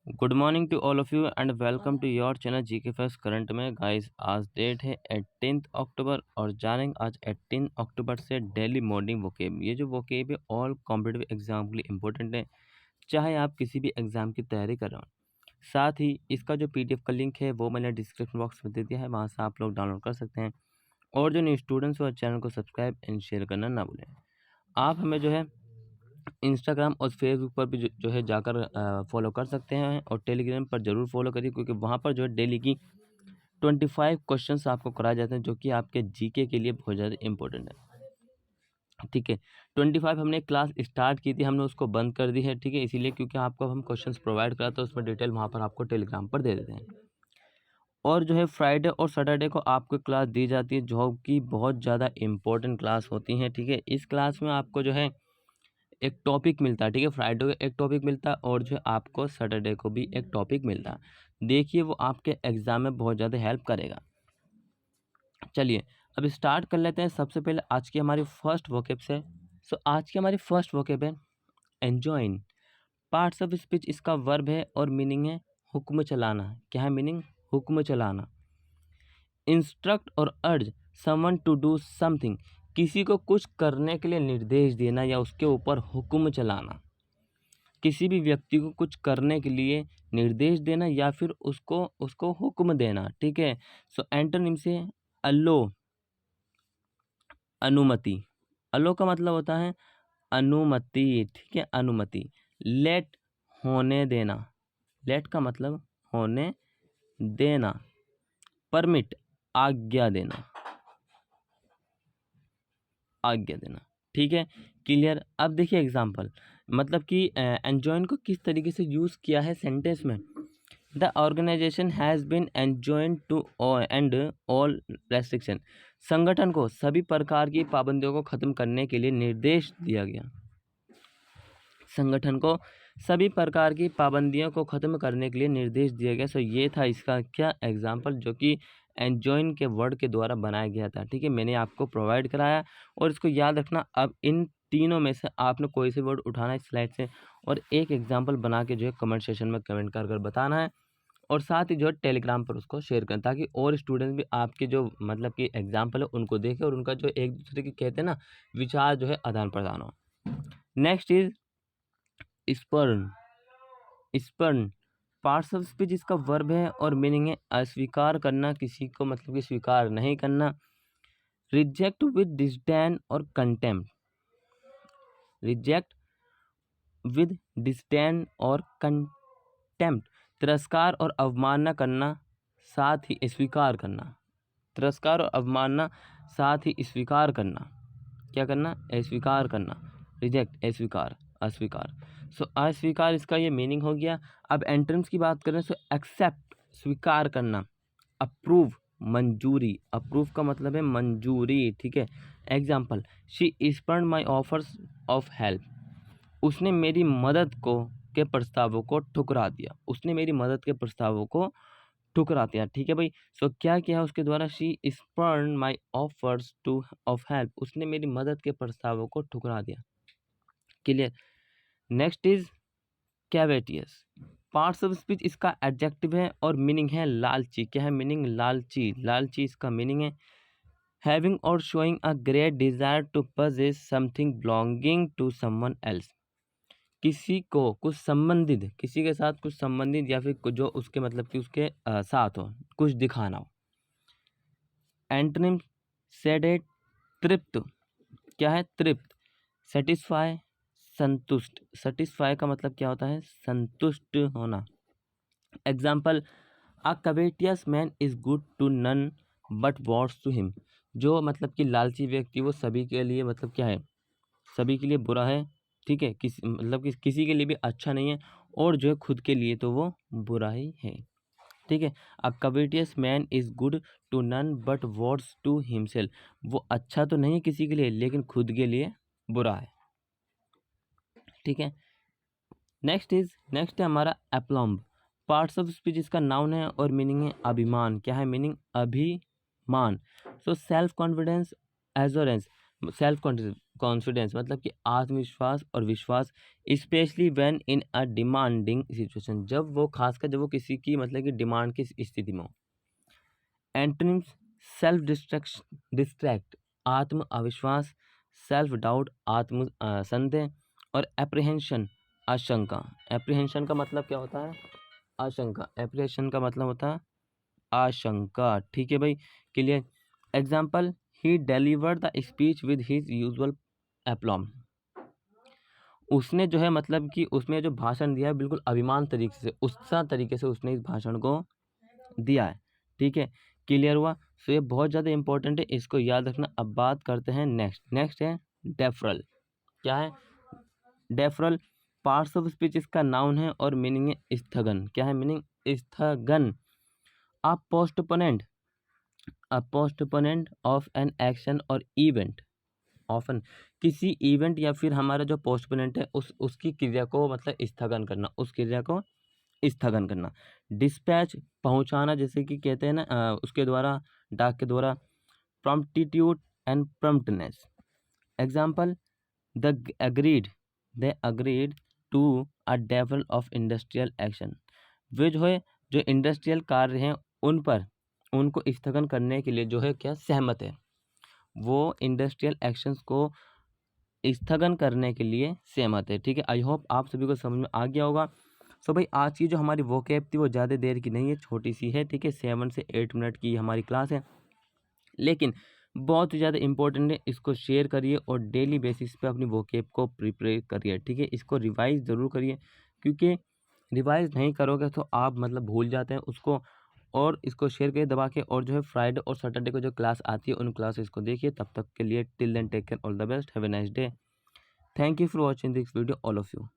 Good morning to all of you and welcome to your channel GK first current में guys. आज date है 18 अक्टूबर और जानेंगे आज 18 अक्टूबर से डेली मॉर्निंग वोकेब। ये जो वोकेब है ऑल कॉम्पिटिटिव एग्जाम के लिए इंपॉर्टेंट है, चाहे आप किसी भी एग्जाम की तैयारी कर रहे हो। साथ ही इसका जो पीडीएफ का लिंक है वो मैंने डिस्क्रिप्शन बॉक्स में दे दिया है, वहाँ से आप लोग डाउनलोड कर सकते हैं। और जो न्यू स्टूडेंट्स हो चैनल को सब्सक्राइब एंड शेयर करना ना भूलें। आप हमें जो है इंस्टाग्राम और फेसबुक पर भी जो है जाकर फॉलो कर सकते हैं और टेलीग्राम पर ज़रूर फॉलो करिए, क्योंकि वहाँ पर जो है डेली की 25 क्वेश्चंस आपको कराए जाते हैं, जो कि आपके जीके के लिए बहुत ज़्यादा इंपॉर्टेंट है। ठीक है, 25 हमने क्लास स्टार्ट की थी, हमने उसको बंद कर दी है। ठीक है, इसीलिए क्योंकि आपको हम क्वेश्चंस प्रोवाइड कराते हैं, उसमें डिटेल वहाँ पर आपको टेलीग्राम पर दे देते हैं। और जो है फ्राइडे और सैटरडे को आपको क्लास दी जाती है, जो कि बहुत ज़्यादा इंपॉर्टेंट क्लास होती हैं। ठीक है, इस क्लास में आपको जो है एक टॉपिक मिलता है। ठीक है, फ्राइडे को एक टॉपिक मिलता है और जो है आपको सैटरडे को भी एक टॉपिक मिलता है। देखिए वो आपके एग्जाम में बहुत ज़्यादा हेल्प करेगा। चलिए अब स्टार्ट कर लेते हैं। सबसे पहले आज की हमारी फर्स्ट वोकेब से। आज की हमारी फर्स्ट वोकेब है एंजॉइन। पार्ट्स ऑफ स्पीच इसका वर्ब है और मीनिंग है हुक्म चलाना। क्या है मीनिंग? हुक्म चलाना। इंस्ट्रक्ट और अर्ज समवन टू डू समथिंग, किसी को कुछ करने के लिए निर्देश देना या उसके ऊपर हुक्म चलाना। किसी भी व्यक्ति को कुछ करने के लिए निर्देश देना या फिर उसको उसको हुक्म देना। ठीक है, एंटोनिम से अलो, अनुमति। अलो का मतलब होता है अनुमति। ठीक है, अनुमति। लेट, होने देना। लेट का मतलब होने देना। परमिट, आज्ञा देना। आज्ञा देना। ठीक है, क्लियर। अब देखिए एग्जाम्पल, मतलब कि एंजॉइन को किस तरीके से यूज़ किया है सेंटेंस में। The organisation has been enjoined to end all restriction, संगठन को सभी प्रकार की पाबंदियों को खत्म करने के लिए निर्देश दिया गया। संगठन को सभी प्रकार की पाबंदियों को खत्म करने के लिए निर्देश दिया गया। ये था इसका क्या एग्जाम्पल, जो कि एंजॉइन के वर्ड के द्वारा बनाया गया था। ठीक है, मैंने आपको प्रोवाइड कराया और इसको याद रखना। अब इन तीनों में से आपने कोई से वर्ड उठाना है स्लाइड से और एक एग्जाम्पल बना के जो है कमेंट सेशन में कमेंट कर बताना है। और साथ ही जो है टेलीग्राम पर उसको शेयर करें, ताकि और स्टूडेंट्स भी आपके जो मतलब कि एग्जाम्पल है उनको देखें और उनका जो एक दूसरे के कहते हैं ना विचार जो है आदान प्रदान हो। Next is spurn. Spurn parts of speech इसका वर्ब है और मीनिंग है अस्वीकार करना, किसी को मतलब कि स्वीकार नहीं करना। रिजेक्ट विद डिस्डेन और कंटेम्प्ट। रिजेक्ट विद डिस्डेन और कंटेम्प्ट, तिरस्कार और अवमानना करना, साथ ही स्वीकार करना। तिरस्कार और अवमानना, साथ ही स्वीकार करना। क्या करना? अस्वीकार करना। रिजेक्ट, अस्वीकार, अस्वीकार। अस्वीकार इसका ये मीनिंग हो गया। अब एंटोनिम्स की बात करें एक्सेप्ट, स्वीकार करना। अप्रूव, मंजूरी। अप्रूव का मतलब है मंजूरी। ठीक है, example, she spurn my offers of help, उसने मेरी मदद के प्रस्तावों को ठुकरा दिया। उसने मेरी मदद के प्रस्तावों को ठुकरा दिया। ठीक है भाई। क्या किया है उसके द्वारा? She spurn my offers to of help, उसने मेरी मदद के प्रस्तावों को ठुकरा दिया। Clear. Next is covetous. Parts of speech इसका एडजेक्टिव है और मीनिंग है लालची। क्या है मीनिंग? लालची। लालची इसका मीनिंग है हैविंग और showing a great desire to possess something belonging to someone else, किसी को कुछ संबंधित, किसी के साथ कुछ संबंधित या फिर जो उसके मतलब कि उसके साथ हो, कुछ दिखाना हो। एंटोनिम सेडेट, तृप्त। क्या है? तृप्त। सेटिस्फाई, संतुष्ट। सेटिस्फाई का मतलब क्या होता है? संतुष्ट होना। Example, a covetous man is good to none but वॉट्स टू हिम, जो मतलब कि लालची व्यक्ति वो सभी के लिए मतलब क्या है? सभी के लिए बुरा है। ठीक है, किसी मतलब कि किसी के लिए भी अच्छा नहीं है और जो है खुद के लिए तो वो बुरा ही है। ठीक है, a covetous man is good to none but वॉट्स टू हिमसेल्फ, वो अच्छा तो नहीं है किसी के लिए लेकिन खुद के लिए बुरा है। ठीक है, नेक्स्ट है हमारा एप्लम्ब। पार्ट्स ऑफ स्पीच इसका नाउन है और मीनिंग है अभिमान। क्या है मीनिंग? अभिमान। Self confidence, assurance. Self confidence मतलब कि आत्मविश्वास और विश्वास, specially when in a demanding situation, जब वो खासकर जब वो किसी की मतलब कि डिमांड की स्थिति में हो। एंटोनिम्स सेल्फ डिस्ट्रैक्ट आत्म अविश्वास, सेल्फ डाउट आत्म संदेह, और एप्रीहेंशन आशंका। एप्रीहेंशन का मतलब क्या होता है? आशंका। एप्रीहेंशन का मतलब होता है आशंका। ठीक है भाई, clear. Example, he delivered the speech with his usual aplomb. उसने जो है मतलब कि उसमें जो भाषण दिया है बिल्कुल अभिमान तरीके से, उत्साह तरीके से उसने इस भाषण को दिया है। ठीक है, क्लियर हुआ। सो ये बहुत ज़्यादा इंपॉर्टेंट है, इसको याद रखना। अब बात करते हैं नेक्स्ट है डेफरल। क्या है? डेफरल पार्ट्स ऑफ स्पीच इसका नाउन है और मीनिंग है स्थगन। क्या है मीनिंग? स्थगन। अ पोस्टपोनेंट ऑफ एन एक्शन और इवेंट। ऑफन किसी इवेंट या फिर हमारा जो पोस्टपोनेंट है उसकी क्रिया को मतलब स्थगन करना, उस क्रिया को स्थगन करना। डिस्पैच पहुंचाना, जैसे कि कहते हैं ना उसके द्वारा, डाक के द्वारा। Promptitude and promptness. Example, they agreed to a deal of industrial action. वे जो है जो इंडस्ट्रियल कार्य हैं उन पर उनको स्थगन करने के लिए जो है क्या सहमत है। वो इंडस्ट्रियल एक्शंस को स्थगन करने के लिए सहमत है। ठीक है, आई होप आप सभी को समझ में आ गया होगा। सो भाई आज की जो हमारी वोकैब थी वो ज़्यादा देर की नहीं है, छोटी सी है। ठीक है, 7 से 8 मिनट की हमारी क्लास है, लेकिन बहुत ही ज़्यादा इंपॉर्टेंट है। इसको शेयर करिए और डेली बेसिस पे अपनी वोकैब को प्रिपेयर करिए। ठीक है, इसको रिवाइज ज़रूर करिए, क्योंकि रिवाइज नहीं करोगे तो आप मतलब भूल जाते हैं उसको। और इसको शेयर करिए दबा के, और जो है फ्राइडे और सैटरडे को जो क्लास आती है उन क्लासेस को देखिए। तब तक के लिए till then take care, all the best, have a nice day. Thank you for watching this video all of you.